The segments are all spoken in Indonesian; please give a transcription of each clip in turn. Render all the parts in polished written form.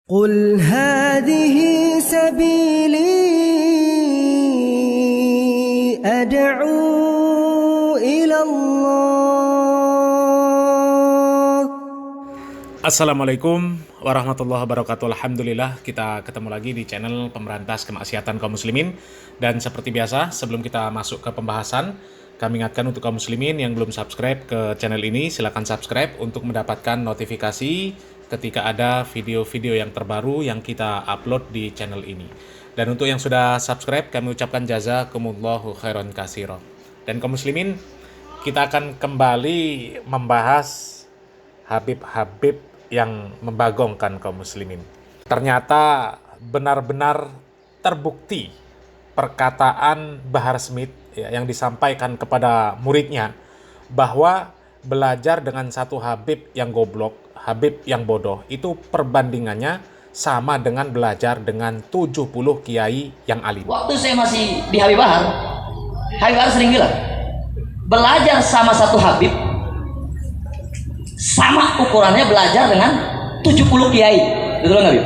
قل هذه سبيلي أدعو إلى الله. Assalamualaikum warahmatullahi wabarakatuh. Alhamdulillah kita ketemu lagi di channel Pemberantas Kemaksiatan Kaum Muslimin. Dan seperti biasa, sebelum kita masuk ke pembahasan, kami ingatkan untuk kaum muslimin yang belum subscribe ke channel ini, silakan subscribe untuk mendapatkan notifikasi ketika ada video-video yang terbaru yang kita upload di channel ini. Dan untuk yang sudah subscribe, kami ucapkan jazakumullahu khairan katsira. Dan kaum muslimin, kita akan kembali membahas Habib-habib yang membagongkan kaum muslimin. Ternyata benar-benar terbukti perkataan Bahar Smith yang disampaikan kepada muridnya bahwa belajar dengan satu Habib yang goblok, Habib yang bodoh, itu perbandingannya sama dengan belajar dengan 70 kiai yang alim. Waktu saya masih di Habib Bahar sering bilang, belajar sama satu Habib sama ukurannya belajar dengan 70 kiai. Betul nggak, Habib?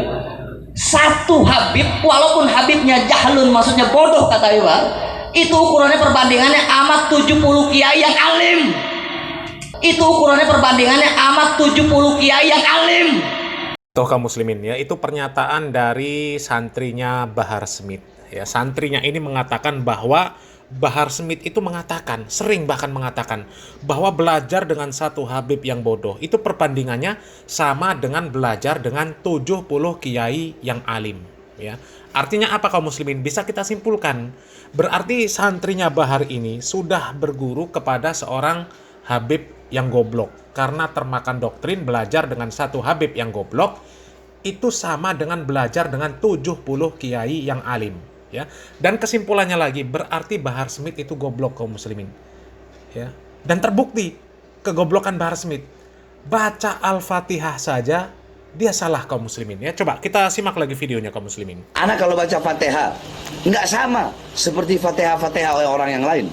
Satu Habib, walaupun Habibnya jahlun, maksudnya bodoh, kata Habib Bahar, itu ukurannya perbandingannya amat 70 kiai yang alim. Itu ukurannya perbandingannya amat 70 kiai yang alim. Toh kaum muslimin ya, itu pernyataan dari santrinya Bahar Smith. Ya, santrinya ini mengatakan bahwa Bahar Smith itu mengatakan, sering bahkan mengatakan, bahwa belajar dengan satu Habib yang bodoh itu perbandingannya sama dengan belajar dengan 70 kiai yang alim. Ya. Artinya apa kaum muslimin? Bisa kita simpulkan, berarti santrinya Bahar ini sudah berguru kepada seorang Habib yang goblok. Karena termakan doktrin belajar dengan satu Habib yang goblok itu sama dengan belajar dengan 70 kiai yang alim. Ya. Dan kesimpulannya lagi, berarti Bahar Smith itu goblok kaum muslimin. Ya. Dan terbukti kegoblokan Bahar Smith. Baca Al-Fatihah saja dia salah kaum muslimin. Ya, coba kita simak lagi videonya kaum muslimin. Anak kalau baca Fatihah nggak sama seperti Fatihah oleh orang yang lain.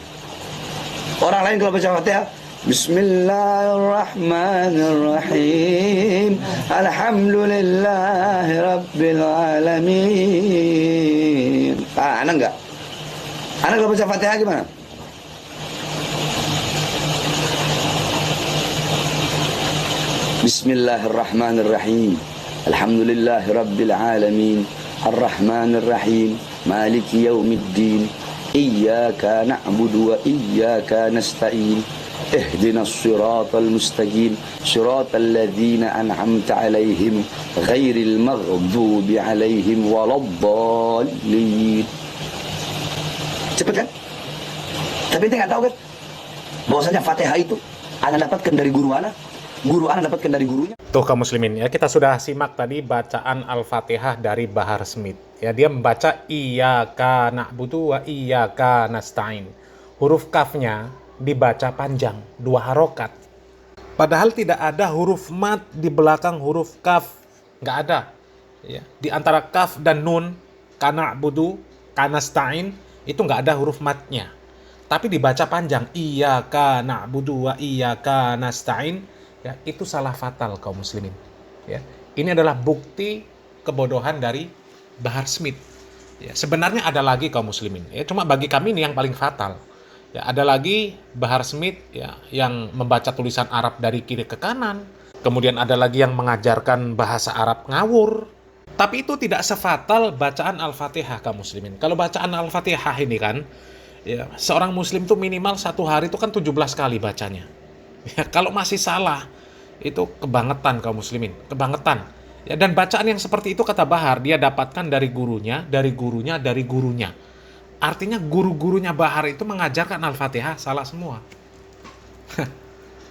Orang lain kalau baca Fatihah, Bismillahirrahmanirrahim, Alhamdulillahi Rabbil Alamin. Anak enggak? Anak kalau baca Fatihah gimana? Bismillahirrahmanirrahim, Alhamdulillahi Rabbil Alamin, Ar-Rahmanir-Rahim, Maliki Yaumiddin, Iyyaka na'budu wa iyyaka nasta'in, Ihdinas siratal mustaqim, siratal ladzina an'amta 'alaihim, ghairil maghdubi 'alaihim waladdallin. Cepet kan? Tapi ente nggak tahu kan bahwasanya Fatihah itu ana dapatkan dari guru ana dapatkan dari gurunya. Tuh kaum muslimin ya, kita sudah simak tadi bacaan Al-Fatihah dari Bahar Smith. Ya, dia membaca Iyyaka na'budu wa iyyaka nasta'in. Huruf kafnya dibaca panjang, 2 harokat. Padahal tidak ada huruf mat di belakang huruf kaf. Nggak ada. Ya. Di antara kaf dan nun, kana'budu, kanasta'in, itu nggak ada huruf matnya. Tapi dibaca panjang, Iyyaka na'budu wa iyyaka nasta'in. Ya, itu salah fatal kaum muslimin. Ya. Ini adalah bukti kebodohan dari Bahar Smith. Ya, sebenarnya ada lagi kaum muslimin. Ya, cuma bagi kami ini yang paling fatal. Ya, ada lagi Bahar Smith ya, yang membaca tulisan Arab dari kiri ke kanan. Kemudian ada lagi yang mengajarkan bahasa Arab ngawur. Tapi itu tidak sefatal bacaan Al-Fatihah kaum muslimin. Kalau bacaan Al-Fatihah ini kan, ya, seorang muslim tuh minimal 1 hari itu kan 17 kali bacanya. Ya, kalau masih salah, itu kebangetan kaum muslimin, kebangetan. Ya, dan bacaan yang seperti itu kata Bahar, dia dapatkan dari gurunya, dari gurunya, dari gurunya. Artinya guru-gurunya Bahar itu mengajarkan Al-Fatihah salah semua.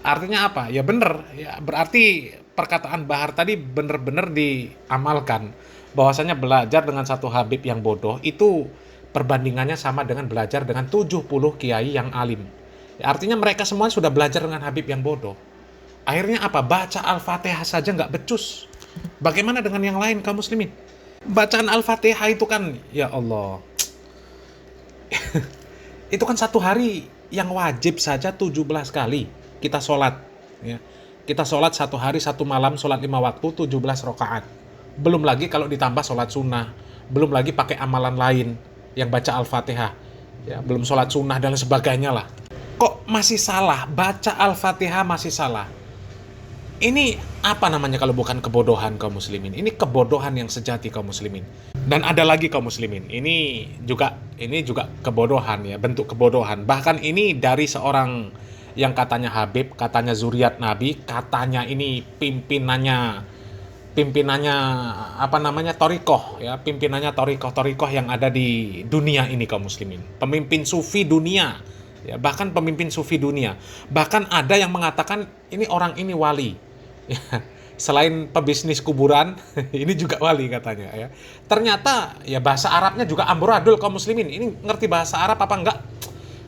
Artinya apa? Ya benar. Ya, berarti perkataan Bahar tadi benar-benar diamalkan. Bahwasanya belajar dengan satu Habib yang bodoh itu perbandingannya sama dengan belajar dengan 70 kiai yang alim. Ya, artinya mereka semua sudah belajar dengan Habib yang bodoh. Akhirnya apa? Baca Al-Fatihah saja nggak becus. Bagaimana dengan yang lain kaum muslimin? Bacaan Al-Fatihah itu kan, ya Allah. Itu kan 1 hari yang wajib saja 17 kali kita sholat. Ya. Kita sholat 1 hari 1 malam, sholat 5 waktu, 17 rakaat. Belum lagi kalau ditambah sholat sunnah, belum lagi pakai amalan lain yang baca Al-Fatihah, ya, belum sholat sunnah dan sebagainya lah. Kok masih salah? Baca Al-Fatihah masih salah. Ini apa namanya kalau bukan kebodohan kaum muslimin? Ini kebodohan yang sejati kaum muslimin. Dan ada lagi kaum muslimin, ini juga kebodohan ya, bentuk kebodohan. Bahkan ini dari seorang yang katanya Habib, katanya zuriat Nabi, katanya ini pimpinannya apa namanya, torikoh ya, pimpinannya torikoh yang ada di dunia ini kaum muslimin, pemimpin sufi dunia ya, bahkan pemimpin sufi dunia, bahkan ada yang mengatakan ini orang ini wali ya. Selain pebisnis kuburan ini juga wali katanya ya. Ternyata ya bahasa Arabnya juga amburadul kaum muslimin. Ini ngerti bahasa Arab apa enggak?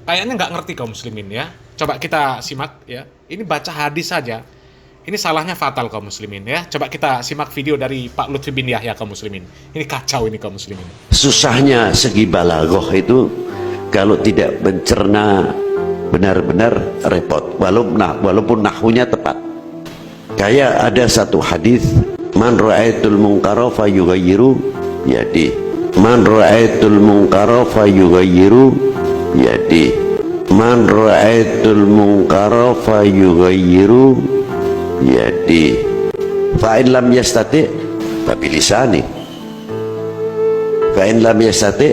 Kayaknya nggak ngerti kaum muslimin ya. Coba kita simak ya, ini baca hadis saja ini salahnya fatal kaum muslimin ya. Coba kita simak video dari Pak Lutfi bin Yahya kaum muslimin. Ini kacau ini kaum muslimin. Susahnya segi balaghah itu kalau tidak mencerna benar-benar repot, walaupun nahwunya tepat. Kayak ada satu hadis, man ra'aitul munkara fayughayyiru yadi, man ra'aitul munkara fayughayyiru yadi, man ra'aitul munkara fayughayyiru yadi, fa in lam yastati fa bilisani, fa in lam yastati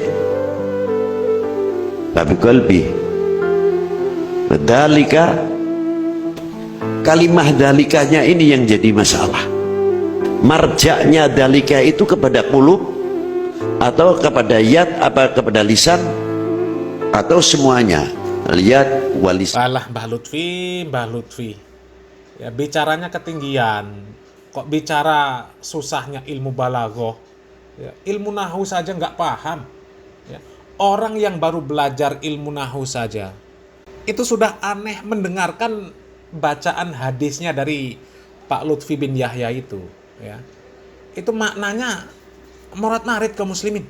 fa biqalbi. Dalika, kalimah dalikanya ini yang jadi masalah. Marjaknya dalika itu kepada qulub atau kepada yad, apa kepada lisan, atau semuanya, yad walis. Alah Mbah Lutfi ya, bicaranya ketinggian. Kok bicara susahnya ilmu balaghah ya, ilmu nahwu saja nggak paham ya. Orang yang baru belajar ilmu nahwu saja itu sudah aneh mendengarkan bacaan hadisnya dari Pak Lutfi bin Yahya itu ya. Itu maknanya morat marit kaum muslimin.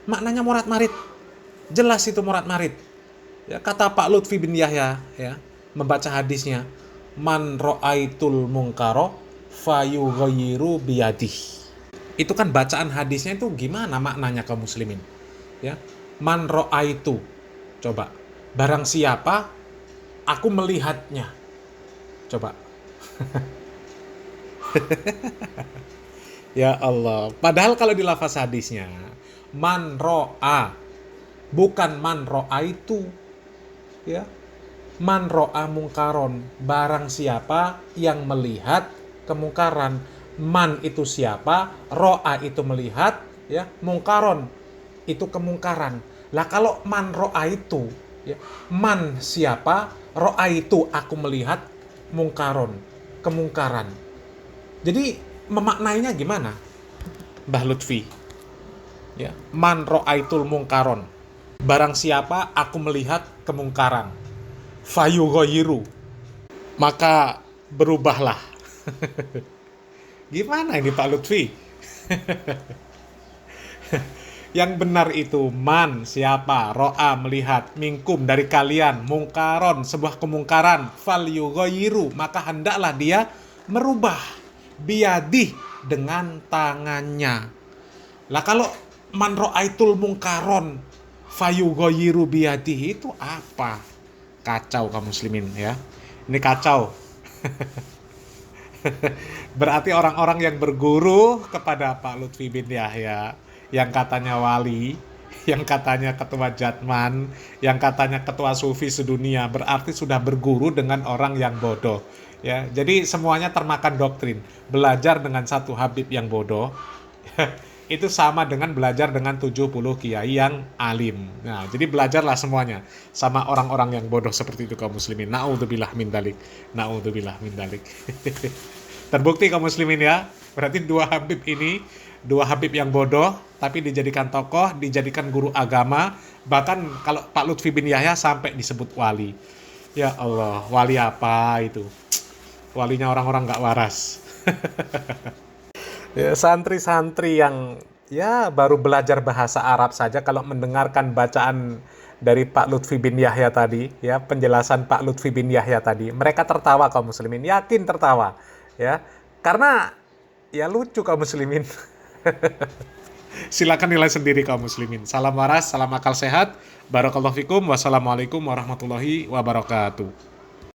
Maknanya morat marit. Jelas itu morat marit. Ya, kata Pak Lutfi bin Yahya ya, membaca hadisnya, man ra'aitul munkara fayughayyiru biyadih. Itu kan bacaan hadisnya itu gimana maknanya kaum muslimin? Ya. Man ra'aitu. Coba. Barang siapa aku melihatnya. Coba. Ya Allah. Padahal kalau di lafaz hadisnya man ro'a, bukan man ro'aitu. Ya. Man ro'a mungkaron, barang siapa yang melihat kemungkaran. Man itu siapa, ro'a itu melihat, ya, mungkaron itu kemungkaran. Lah kalau man ro'a itu, ya, man siapa, ro'a itu aku melihat, mungkaron kemungkaran. Jadi memaknainya gimana, Mbah Lutfi? Ya, man ro'aitul mungkaron, barang siapa aku melihat kemungkaran, fayughayyiru, maka berubahlah. Gimana ini Pak Lutfi? Yang benar itu man siapa, ro'a melihat, minkum dari kalian, mungkaron sebuah kemungkaran, falyughayyiru maka hendaklah dia merubah, biyadih dengan tangannya. Lah kalau man ro'aitul mungkaron fayughayyiru biyadih itu apa? Kacau kaum muslimin ya. Ini kacau. Berarti orang-orang yang berguru kepada Pak Lutfi bin Yahya, yang katanya wali, yang katanya ketua Jatman, yang katanya ketua sufi sedunia, berarti sudah berguru dengan orang yang bodoh. Ya, jadi semuanya termakan doktrin. Belajar dengan satu Habib yang bodoh, itu sama dengan belajar dengan 70 kiai yang alim. Nah, jadi belajarlah semuanya sama orang-orang yang bodoh seperti itu kaum muslimin. Na'udzubillah min dalik. Na'udzubillah min dalik. Terbukti kaum muslimin ya. Berarti dua Habib yang bodoh tapi dijadikan tokoh, dijadikan guru agama, bahkan kalau Pak Lutfi bin Yahya sampai disebut wali. Ya Allah, wali apa itu? Walinya orang-orang nggak waras. Ya, santri-santri yang ya baru belajar bahasa Arab saja kalau mendengarkan bacaan dari Pak Lutfi bin Yahya tadi, ya, penjelasan Pak Lutfi bin Yahya tadi, mereka tertawa kaum muslimin, yakin tertawa, ya. Karena ya lucu kaum muslimin. Silakan nilai sendiri kaum muslimin. Salam waras, salam akal sehat. Barakallahu fikum. Wassalamualaikum warahmatullahi wabarakatuh.